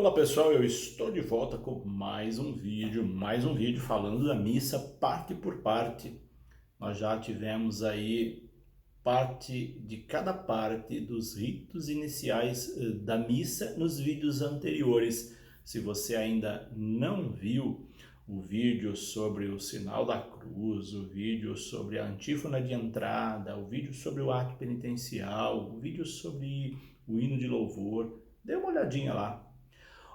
Fala pessoal, eu estou de volta com mais um vídeo falando da missa parte por parte. Nós já tivemos aí parte de cada parte dos ritos iniciais da missa nos vídeos anteriores. Se você ainda não viu o vídeo sobre o sinal da cruz, o vídeo sobre a antífona de entrada, o vídeo sobre o ato penitencial, o vídeo sobre o hino de louvor, dê uma olhadinha lá.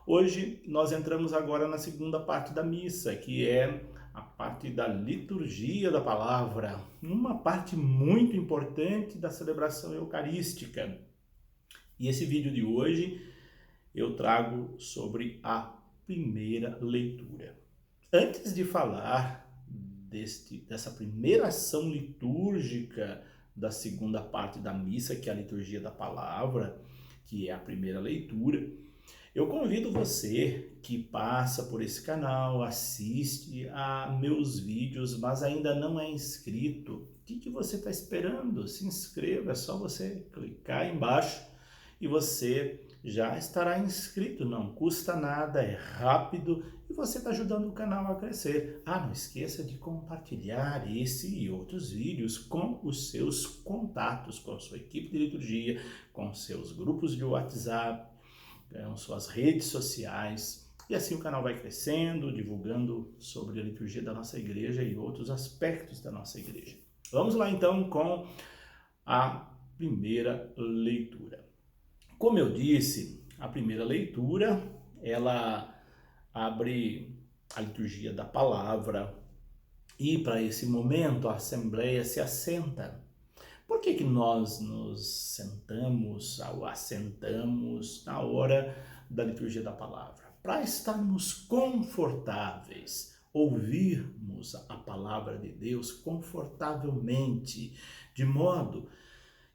Hoje nós entramos agora na segunda parte da missa, que é a parte da liturgia da palavra, uma parte muito importante da celebração eucarística. E esse vídeo de hoje eu trago sobre a primeira leitura. Antes de falar dessa primeira ação litúrgica da segunda parte da missa, que é a liturgia da palavra, que é a primeira leitura, eu convido você que passa por esse canal, assiste a meus vídeos, mas ainda não é inscrito. O que você está esperando? Se inscreva, é só você clicar aí embaixo e você já estará inscrito. Não custa nada, é rápido e você está ajudando o canal a crescer. Não esqueça de compartilhar esse e outros vídeos com os seus contatos, com a sua equipe de liturgia, com seus grupos de WhatsApp, suas redes sociais, e assim o canal vai crescendo, divulgando sobre a liturgia da nossa igreja e outros aspectos da nossa igreja. Vamos lá então com a primeira leitura. Como eu disse, a primeira leitura, ela abre a liturgia da palavra e para esse momento a Assembleia se assenta. Por que nós nos sentamos ou assentamos na hora da liturgia da palavra? Para estarmos confortáveis, ouvirmos a palavra de Deus confortavelmente, de modo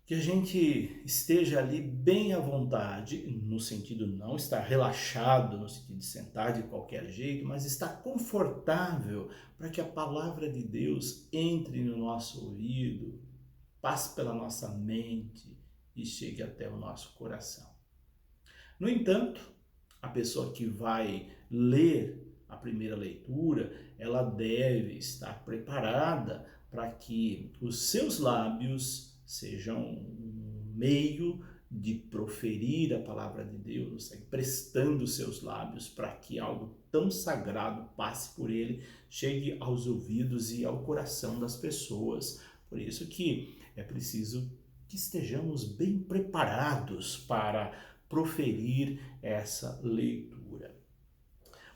que a gente esteja ali bem à vontade, no sentido não estar relaxado, no sentido de sentar de qualquer jeito, mas estar confortável para que a palavra de Deus entre no nosso ouvido, passe pela nossa mente e chegue até o nosso coração. No entanto, a pessoa que vai ler a primeira leitura, ela deve estar preparada para que os seus lábios sejam um meio de proferir a palavra de Deus, emprestando os seus lábios para que algo tão sagrado passe por ele, chegue aos ouvidos e ao coração das pessoas. Por isso que é preciso que estejamos bem preparados para proferir essa leitura.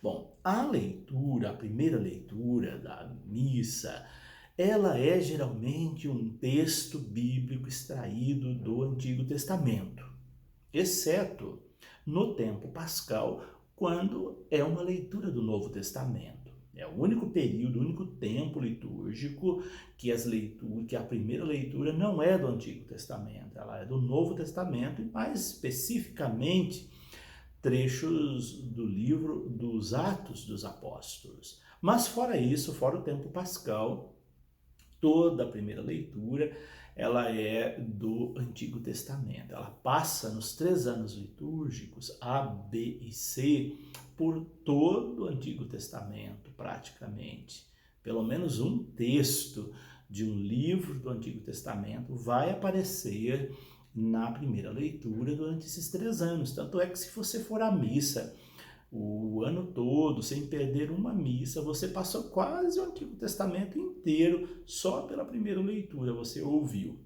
Bom, a primeira leitura da missa, ela é geralmente um texto bíblico extraído do Antigo Testamento, exceto no tempo pascal, quando é uma leitura do Novo Testamento. É o único período, o único tempo litúrgico que a primeira leitura não é do Antigo Testamento, ela é do Novo Testamento e mais especificamente trechos do livro dos Atos dos Apóstolos. Mas fora isso, fora o tempo pascal, toda a primeira leitura ela é do Antigo Testamento. Ela passa nos 3 anos litúrgicos, A, B e C, por todo o Antigo Testamento, praticamente. Pelo menos um texto de um livro do Antigo Testamento vai aparecer na primeira leitura durante esses 3 anos. Tanto é que se você for à missa o ano todo, sem perder uma missa, você passou quase o Antigo Testamento inteiro só pela primeira leitura, você ouviu.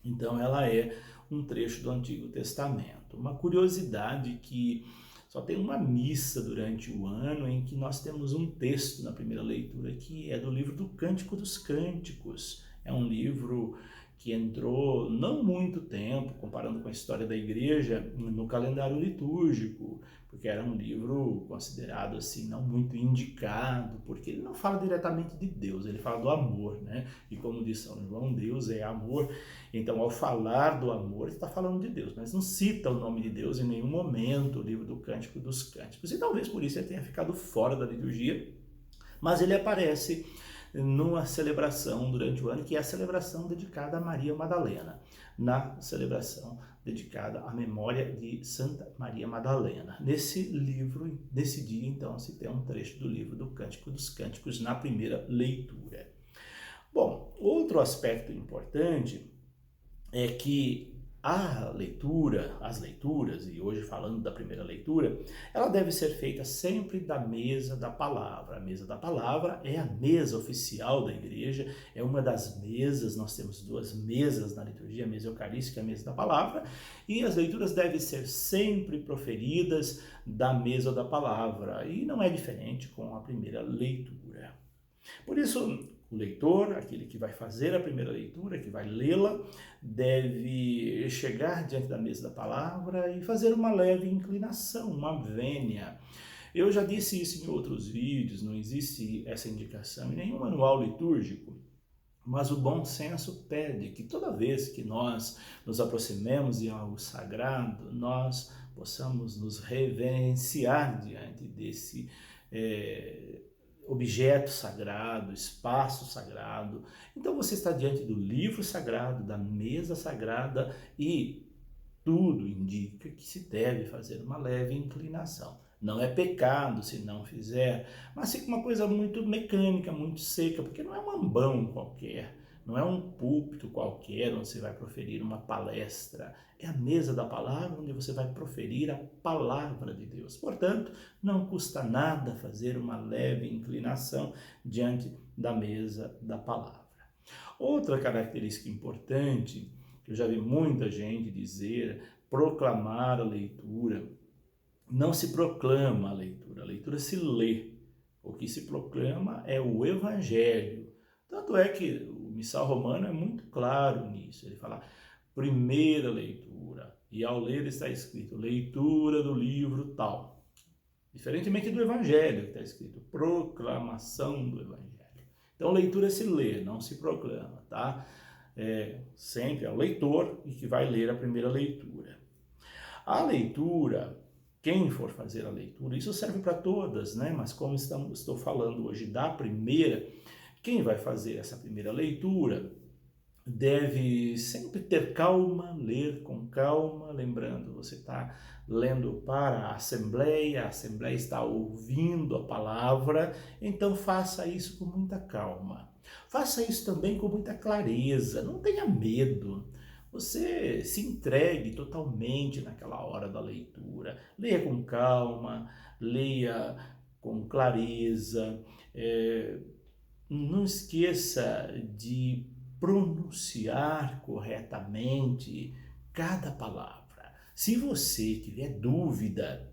Então ela é um trecho do Antigo Testamento. Uma curiosidade que só tem uma missa durante o ano em que nós temos um texto na primeira leitura que é do livro do Cântico dos Cânticos. É um livro que entrou não muito tempo, comparando com a história da igreja, no calendário litúrgico, porque era um livro considerado assim, não muito indicado, porque ele não fala diretamente de Deus, ele fala do amor, né? E como diz São João, Deus é amor, então ao falar do amor, ele está falando de Deus, mas não cita o nome de Deus em nenhum momento, o livro do Cântico dos Cânticos, e talvez por isso ele tenha ficado fora da liturgia, mas ele aparece numa celebração durante o ano, que é a celebração dedicada a Maria Madalena, na celebração dedicada à memória de Santa Maria Madalena. Nesse livro, nesse dia, então, se tem um trecho do livro do Cântico dos Cânticos na primeira leitura. Bom, outro aspecto importante é que a leitura, as leituras, e hoje falando da primeira leitura, ela deve ser feita sempre da mesa da palavra. A mesa da palavra é a mesa oficial da igreja, é uma das mesas, nós temos duas mesas na liturgia, a mesa eucarística e a mesa da palavra, e as leituras devem ser sempre proferidas da mesa da palavra, e não é diferente com a primeira leitura. Por isso, o leitor, aquele que vai fazer a primeira leitura, que vai lê-la, deve chegar diante da mesa da palavra e fazer uma leve inclinação, uma vênia. Eu já disse isso em outros vídeos, não existe essa indicação em nenhum manual litúrgico, mas o bom senso pede que toda vez que nós nos aproximemos de algo sagrado, nós possamos nos reverenciar diante desse objeto sagrado, espaço sagrado. Então você está diante do livro sagrado, da mesa sagrada, e tudo indica que se deve fazer uma leve inclinação. Não é pecado se não fizer, mas fica uma coisa muito mecânica, muito seca, porque não é um ambão qualquer, não é um púlpito qualquer onde você vai proferir uma palestra. É a mesa da palavra onde você vai proferir a palavra de Deus. Portanto, não custa nada fazer uma leve inclinação diante da mesa da palavra. Outra característica importante, que eu já vi muita gente dizer, proclamar a leitura. Não se proclama a leitura se lê. O que se proclama é o Evangelho. Tanto é que o Missal Romano é muito claro nisso. Ele fala, primeira leitura, e ao ler está escrito, leitura do livro tal. Diferentemente do Evangelho, que está escrito, proclamação do Evangelho. Então, leitura se lê, não se proclama, tá? Sempre é o leitor e que vai ler a primeira leitura. A leitura, quem for fazer a leitura, isso serve para todas, né? Mas como estou falando hoje da primeira, quem vai fazer essa primeira leitura deve sempre ter calma, ler com calma, lembrando, você está lendo para a assembleia está ouvindo a palavra, então faça isso com muita calma. Faça isso também com muita clareza, não tenha medo. Você se entregue totalmente naquela hora da leitura. Leia com calma, leia com clareza. Não esqueça de pronunciar corretamente cada palavra. Se você tiver dúvida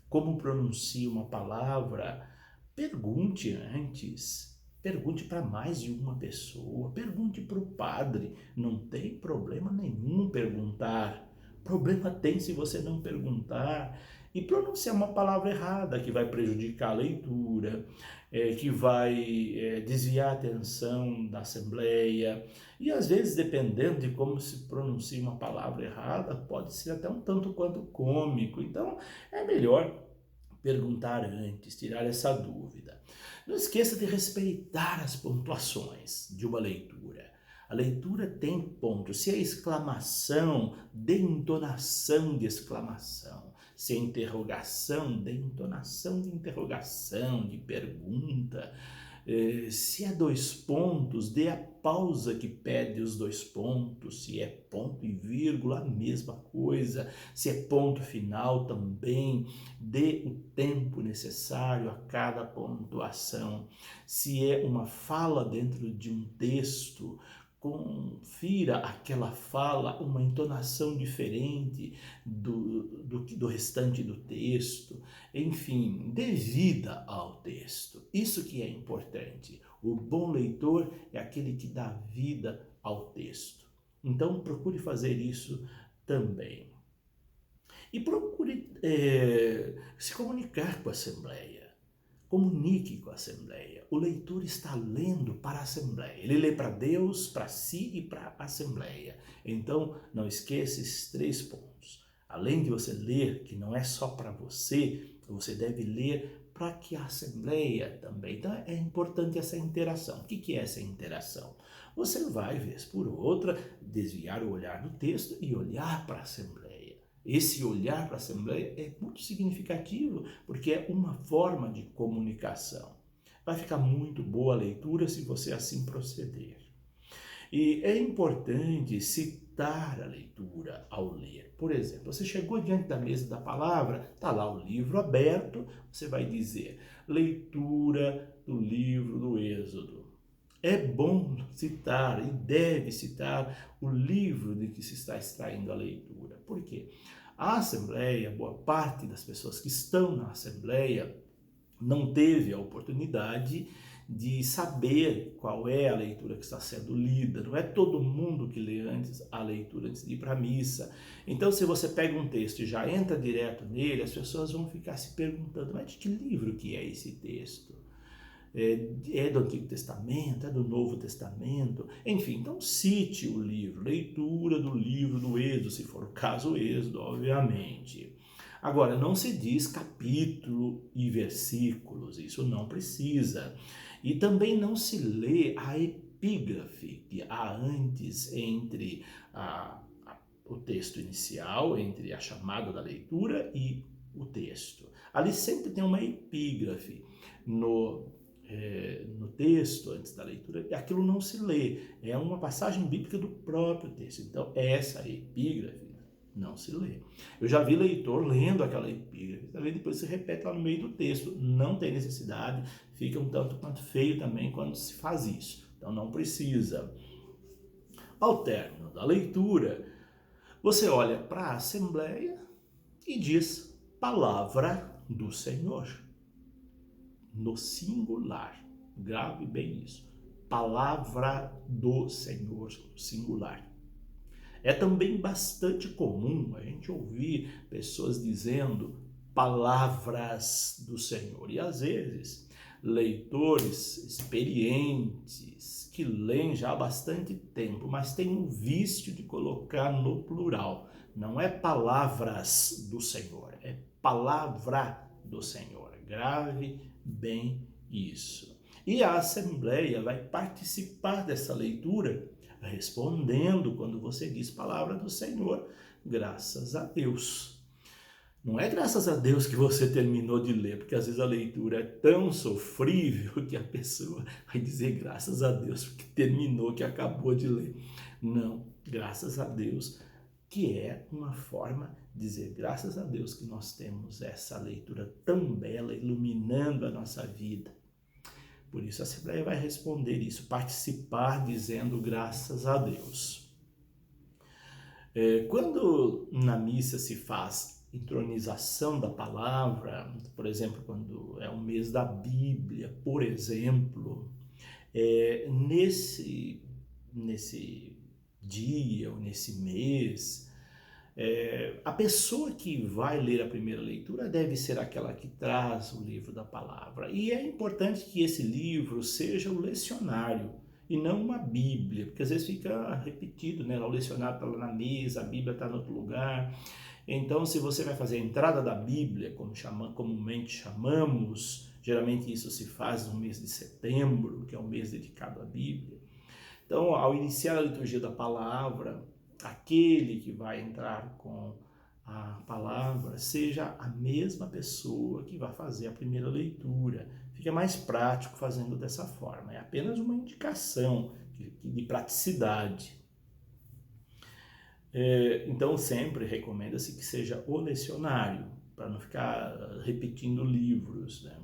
como pronuncia uma palavra, pergunte antes. Pergunte para mais de uma pessoa, pergunte para o padre, não tem problema nenhum perguntar. Problema tem se você não perguntar e pronunciar uma palavra errada que vai prejudicar a leitura, que vai desviar a atenção da assembleia. E às vezes, dependendo de como se pronuncia uma palavra errada, pode ser até um tanto quanto cômico. Então, é melhor perguntar antes, tirar essa dúvida. Não esqueça de respeitar as pontuações de uma leitura. A leitura tem pontos. Se é exclamação, dê entonação de exclamação. Se é interrogação, dê entonação de interrogação, de pergunta. Se é 2 pontos, dê a pausa que pede os 2 pontos. Se é ponto e vírgula, a mesma coisa. Se é ponto final também, dê o tempo necessário a cada pontuação. Se é uma fala dentro de um texto, confira aquela fala uma entonação diferente do restante do texto. Enfim, dê vida ao texto. Isso que é importante. O bom leitor é aquele que dá vida ao texto. Então, procure fazer isso também. E procure se comunicar com a Assembleia. Comunique com a Assembleia. O leitor está lendo para a Assembleia. Ele lê para Deus, para si e para a Assembleia. Então, não esqueça esses 3 pontos. Além de você ler, que não é só para você, você deve ler para que a Assembleia também. Então é importante essa interação. O que é essa interação? Você vai, vez por outra, desviar o olhar do texto e olhar para a Assembleia. Esse olhar para a Assembleia é muito significativo, porque é uma forma de comunicação. Vai ficar muito boa a leitura se você assim proceder. E é importante citar a leitura ao ler. Por exemplo, você chegou diante da mesa da palavra, está lá o livro aberto, você vai dizer, leitura do livro do Êxodo. É bom citar e deve citar o livro de que se está extraindo a leitura. Por quê? A Assembleia, boa parte das pessoas que estão na Assembleia não teve a oportunidade de saber qual é a leitura que está sendo lida. Não é todo mundo que lê antes a leitura antes de ir para a missa. Então, se você pega um texto e já entra direto nele, as pessoas vão ficar se perguntando, mas de que livro que é esse texto? É do Antigo Testamento? É do Novo Testamento? Enfim, então cite o livro, leitura do livro do Êxodo, se for o caso o Êxodo, obviamente. Agora, não se diz capítulo e versículos, isso não precisa. E também não se lê a epígrafe que há antes entre o texto inicial, entre a chamada da leitura e o texto. Ali sempre tem uma epígrafe no texto, antes da leitura, e aquilo não se lê. É uma passagem bíblica do próprio texto. Então, essa epígrafe não se lê. Eu já vi leitor lendo aquela epígrafe, também depois se repete lá no meio do texto. Não tem necessidade, fica um tanto quanto feio também quando se faz isso. Então não precisa. Ao término da leitura, você olha para a Assembleia e diz palavra do Senhor. No singular. Grave bem isso. Palavra do Senhor, no singular. É também bastante comum a gente ouvir pessoas dizendo palavras do Senhor. E às vezes, leitores experientes que leem já há bastante tempo, mas têm o vício de colocar no plural. Não é palavras do Senhor, é palavra do Senhor. Grave bem isso. E a Assembleia vai participar dessa leitura respondendo quando você diz palavra do Senhor, graças a Deus. Não é graças a Deus que você terminou de ler, porque às vezes a leitura é tão sofrível que a pessoa vai dizer graças a Deus porque terminou, que acabou de ler. Não, graças a Deus, que é uma forma de dizer graças a Deus que nós temos essa leitura tão bela, iluminando a nossa vida. Por isso a Assembleia vai responder isso, participar dizendo graças a Deus. Quando na missa se faz entronização da palavra, por exemplo, quando é o mês da Bíblia, por exemplo, nesse dia ou nesse mês, a pessoa que vai ler a primeira leitura deve ser aquela que traz o livro da palavra. E é importante que esse livro seja o lecionário e não uma Bíblia, porque às vezes fica repetido, né? O lecionário está lá na mesa, a Bíblia está em outro lugar. Então, se você vai fazer a entrada da Bíblia, como comumente chamamos, geralmente isso se faz no mês de setembro, que é o mês dedicado à Bíblia. Então, ao iniciar a liturgia da palavra, aquele que vai entrar com a palavra seja a mesma pessoa que vai fazer a primeira leitura. Fica mais prático fazendo dessa forma. É apenas uma indicação de praticidade. Então, sempre recomenda-se que seja o lecionário, para não ficar repetindo livros, né?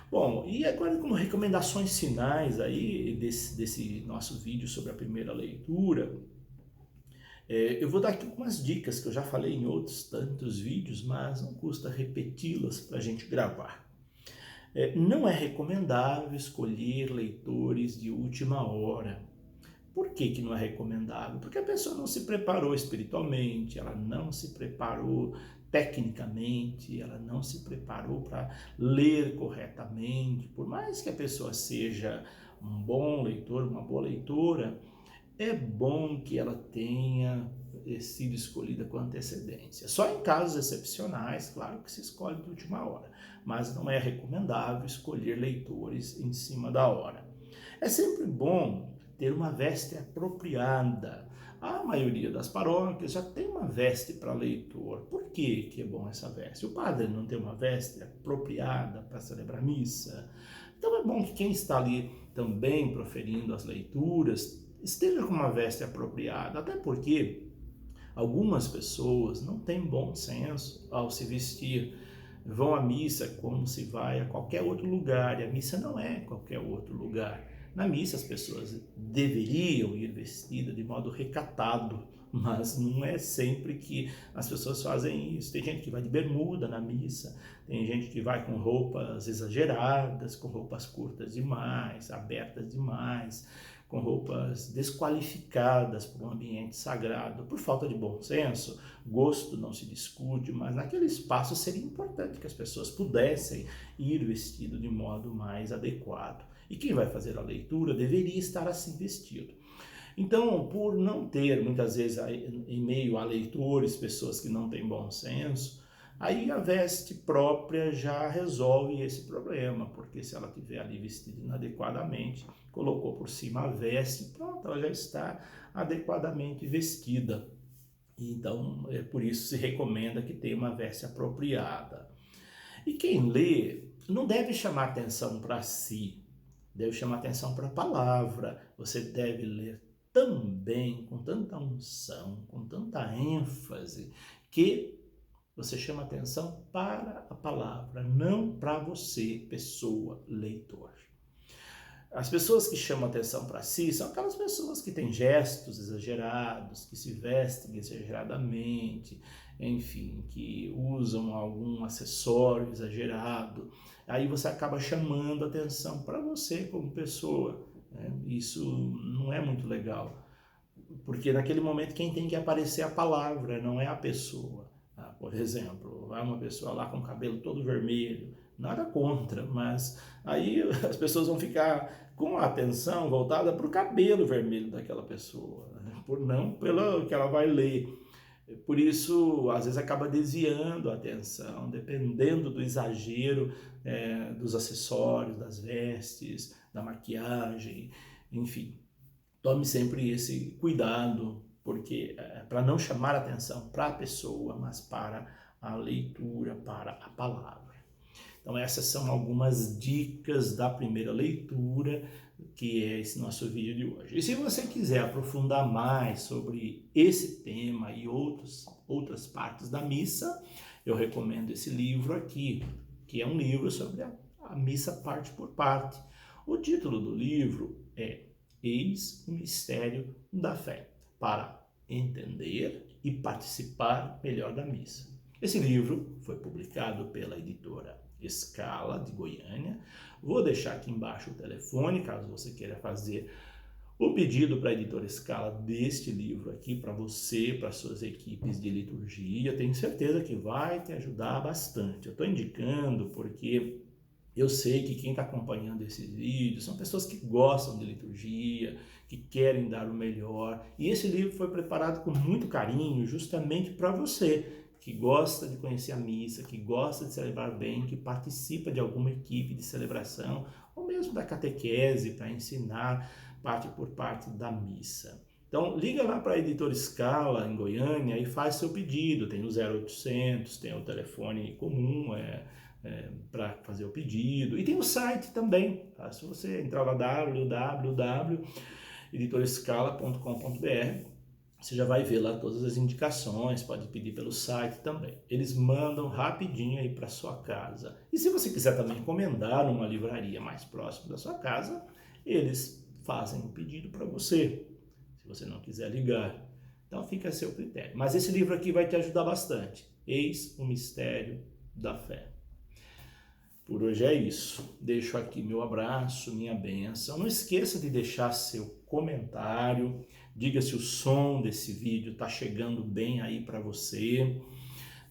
Bom, e agora como recomendações finais aí desse nosso vídeo sobre a primeira leitura, eu vou dar aqui algumas dicas que eu já falei em outros tantos vídeos, mas não custa repeti-las para a gente gravar. Não é recomendável escolher leitores de última hora. Por que não é recomendável? Porque a pessoa não se preparou espiritualmente, ela não se preparou tecnicamente, ela não se preparou para ler corretamente. Por mais que a pessoa seja um bom leitor, uma boa leitora, é bom que ela tenha sido escolhida com antecedência. Só em casos excepcionais, claro que se escolhe de última hora, mas não é recomendável escolher leitores em cima da hora. É sempre bom ter uma veste apropriada. A maioria das paróquias já tem uma veste para leitor. Por que é bom essa veste? O padre não tem uma veste apropriada para celebrar missa. Então é bom que quem está ali também proferindo as leituras esteja com uma veste apropriada, até porque algumas pessoas não têm bom senso ao se vestir, vão à missa como se vai a qualquer outro lugar, e a missa não é qualquer outro lugar. Na missa as pessoas deveriam ir vestidas de modo recatado, mas não é sempre que as pessoas fazem isso. Tem gente que vai de bermuda na missa, tem gente que vai com roupas exageradas, com roupas curtas demais, abertas demais, com roupas desqualificadas para um ambiente sagrado, por falta de bom senso. Gosto não se discute, mas naquele espaço seria importante que as pessoas pudessem ir vestido de modo mais adequado. E quem vai fazer a leitura deveria estar assim vestido. Então, por não ter, muitas vezes, em meio a leitores, pessoas que não têm bom senso, aí a veste própria já resolve esse problema, porque se ela estiver ali vestida inadequadamente, colocou por cima a veste, pronto, ela já está adequadamente vestida. Então, é por isso se recomenda que tenha uma veste apropriada. E quem lê não deve chamar atenção para si, deve chamar atenção para a palavra. Você deve ler também com tanta unção, com tanta ênfase, que você chama atenção para a palavra, não para você, pessoa, leitor. As pessoas que chamam atenção para si são aquelas pessoas que têm gestos exagerados, que se vestem exageradamente, enfim, que usam algum acessório exagerado. Aí você acaba chamando atenção para você como pessoa, né? Isso não é muito legal, porque naquele momento quem tem que aparecer é a palavra, não é a pessoa. Por exemplo, vai uma pessoa lá com o cabelo todo vermelho, nada contra, mas aí as pessoas vão ficar com a atenção voltada para o cabelo vermelho daquela pessoa, né? Não pelo que ela vai ler. Por isso, às vezes acaba desviando a atenção, dependendo do exagero dos acessórios, das vestes, da maquiagem, enfim. Tome sempre esse cuidado, porque para não chamar atenção para a pessoa, mas para a leitura, para a palavra. Então essas são algumas dicas da primeira leitura, que é esse nosso vídeo de hoje. E se você quiser aprofundar mais sobre esse tema e outras partes da missa, eu recomendo esse livro aqui, que é um livro sobre a missa parte por parte. O título do livro é Eis o Mistério da Fé, para entender e participar melhor da missa. Esse livro foi publicado pela editora Scala, de Goiânia. Vou deixar aqui embaixo o telefone, caso você queira fazer o pedido para a editora Scala deste livro aqui, para você, para suas equipes de liturgia. Tenho certeza que vai te ajudar bastante. Eu estou indicando porque eu sei que quem está acompanhando esses vídeos são pessoas que gostam de liturgia, que querem dar o melhor. E esse livro foi preparado com muito carinho, justamente para você, que gosta de conhecer a missa, que gosta de celebrar bem, que participa de alguma equipe de celebração, ou mesmo da catequese, para ensinar parte por parte da missa. Então, liga lá para a editora Scala, em Goiânia, e faz seu pedido. Tem o 0800, tem o telefone comum, para fazer o pedido, e tem o site também, tá? Se você entrar lá www.editorescala.com.br, você já vai ver lá todas as indicações, pode pedir pelo site também. Eles mandam rapidinho aí para sua casa. E se você quiser também encomendar numa livraria mais próxima da sua casa, eles fazem o pedido para você, se você não quiser ligar. Então fica a seu critério. Mas esse livro aqui vai te ajudar bastante. Eis o Mistério da Fé. Por hoje é isso. Deixo aqui meu abraço, minha bênção. Não esqueça de deixar seu comentário. Diga se o som desse vídeo está chegando bem aí para você.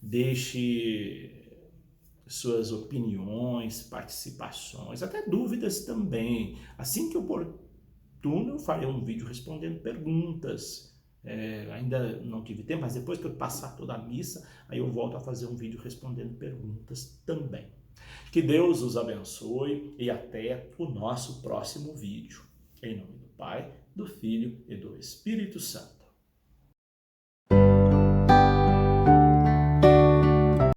Deixe suas opiniões, participações, até dúvidas também. Assim que oportuno, eu farei um vídeo respondendo perguntas. Ainda não tive tempo, mas depois que eu passar toda a missa, aí eu volto a fazer um vídeo respondendo perguntas também. Que Deus os abençoe e até o nosso próximo vídeo. Em nome do Pai, do Filho e do Espírito Santo.